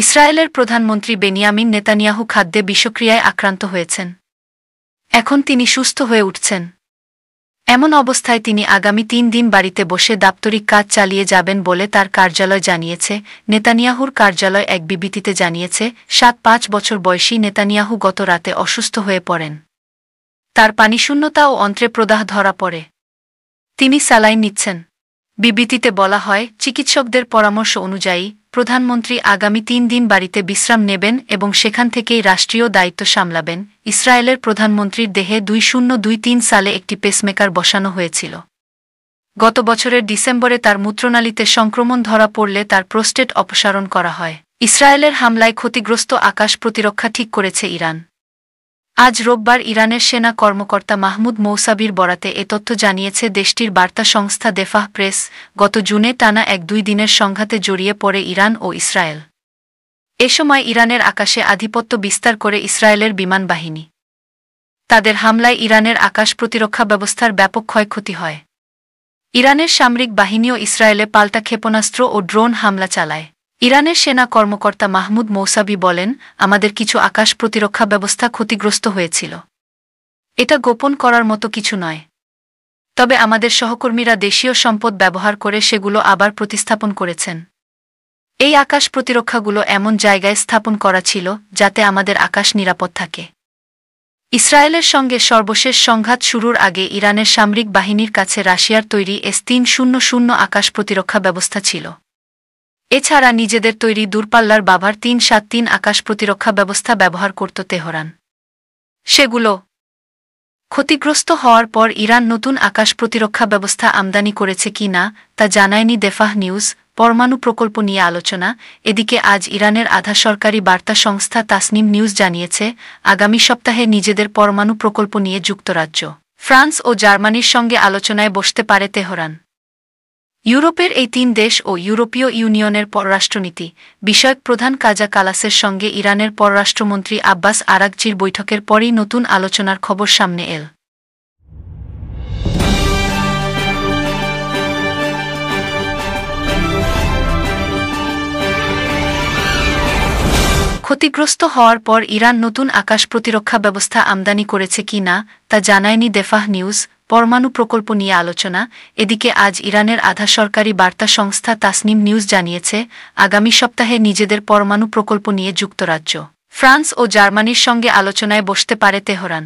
ইসরায়েলের প্রধানমন্ত্রী Benjamin Netanyahu খাদ্যে বিষক্রিয়ায় আক্রান্ত হয়েছেন। এখন তিনি সুস্থ হয়ে উঠছেন। এমন অবস্থায় তিনি আগামী ৩ দিন বাড়িতে বসে দাপ্তরিক কাজ চালিয়ে যাবেন বলে তার কার্যালয় জানিয়েছে। নেতানিয়াহুর কার্যালয় এক বিবৃতিতে জানিয়েছে, ৫ বছর বয়সী নেতানিয়াহু গত রাতে অসুস্থ হয়ে পড়েন। তার পানিশূন্যতা ও অন্ত্রে প্রদাহ ধরা পড়ে। তিনি স্যালাইন নিচ্ছেন। বিবৃতিতে বলা হয়, চিকিৎসকদের পরামর্শ অনুযায়ী প্রধানমন্ত্রী আগামী ৩ দিন বাড়িতে বিশ্রাম নেবেন এবং সেখান থেকেই রাষ্ট্রীয় দায়িত্ব সামলাবেন। ইসরায়েলের প্রধানমন্ত্রীর দেহে ২০২৩ সালে একটি পেসমেকার বসানো হয়েছিল। গত বছরের ডিসেম্বরে তার মূত্রনালীতে সংক্রমণ ধরা পড়লে তার প্রোস্টেট অপসারণ করা হয়। ইসরায়েলের হামলায় ক্ষতিগ্রস্ত আকাশ প্রতিরক্ষা ঠিক করেছে ইরান। আজ রোববার ইরানের সেনা কর্মকর্তা মাহমুদ মৌসাবির বরাতে এ তথ্য জানিয়েছে দেশটির বার্তা সংস্থা দেফাহ প্রেস। গত জুনে টানা ১-২ দিনের সংঘাতে জড়িয়ে পড়ে ইরান ও ইসরায়েল। এ সময় ইরানের আকাশে আধিপত্য বিস্তার করে ইসরায়েলের বিমান বাহিনী। তাদের হামলায় ইরানের আকাশ প্রতিরক্ষা ব্যবস্থার ব্যাপক ক্ষয়ক্ষতি হয়। ইরানের সামরিক বাহিনীও ইসরায়েলে পাল্টা ক্ষেপণাস্ত্র ও ড্রোন হামলা চালায়। ইরানের সেনা কর্মকর্তা মাহমুদ মৌসাবি বলেন, আমাদের কিছু আকাশ প্রতিরক্ষা ব্যবস্থা ক্ষতিগ্রস্ত হয়েছিল। এটা গোপন করার মতো কিছু নয়। তবে আমাদের সহকর্মীরা দেশীয় সম্পদ ব্যবহার করে সেগুলো আবার প্রতিস্থাপন করেছেন। এই আকাশ প্রতিরক্ষাগুলো এমন জায়গায় স্থাপন করা ছিল যাতে আমাদের আকাশ নিরাপদ থাকে। ইসরায়েলের সঙ্গে সর্বশেষ সংঘাত শুরুর আগে ইরানের সামরিক বাহিনীর কাছে রাশিয়ার তৈরি S-300 আকাশ প্রতিরক্ষা ব্যবস্থা ছিল। এছাড়া নিজেদের তৈরি দূরপাল্লার বাভার ৩-৭-৩ আকাশ প্রতিরক্ষা ব্যবস্থা ব্যবহার করত তেহরান। সেগুলো ক্ষতিগ্রস্ত হওয়ার পর ইরান নতুন আকাশ প্রতিরক্ষা ব্যবস্থা আমদানি করেছে কি না তা জানায়নি দেফাহ নিউজ। পরমাণু প্রকল্প নিয়ে আলোচনা। এদিকে আজ ইরানের আধা সরকারি বার্তা সংস্থা তাসনিম নিউজ জানিয়েছে, আগামী সপ্তাহে নিজেদের পরমাণু প্রকল্প নিয়ে যুক্তরাজ্য, ফ্রান্স ও জার্মানির সঙ্গে আলোচনায় বসতে পারে তেহরান। ইউরোপের এই ৩ দেশ ও ইউরোপীয় ইউনিয়নের পররাষ্ট্রনীতি বিষয়ক প্রধান কাজা কালাসের সঙ্গে ইরানের পররাষ্ট্রমন্ত্রী আব্বাস আরাগচির বৈঠকের পরই নতুন আলোচনার খবর সামনে এল। ক্ষতিগ্রস্ত হওয়ার পর ইরান নতুন আকাশ প্রতিরক্ষা ব্যবস্থা আমদানি করেছে কি না তা জানায়নি দেফাহ নিউজ। পরমাণু প্রকল্প নিয়ে আলোচনা। এদিকে আজ ইরানের আধা সরকারি বার্তা সংস্থা তাসনিম নিউজ জানিয়েছে, আগামী সপ্তাহে নিজেদের পরমাণু প্রকল্প নিয়ে যুক্তরাজ্য, ফ্রান্স ও জার্মানির সঙ্গে আলোচনায় বসতে পারে তেহরান।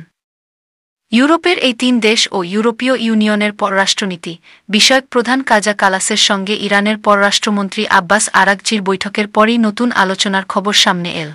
ইউরোপের এই ৩ দেশ ও ইউরোপীয় ইউনিয়নের পররাষ্ট্রনীতি বিষয়ক প্রধান কাজা কালাসের সঙ্গে ইরানের পররাষ্ট্রমন্ত্রী আব্বাস আরাগচির বৈঠকের পরই নতুন আলোচনার খবর সামনে এল।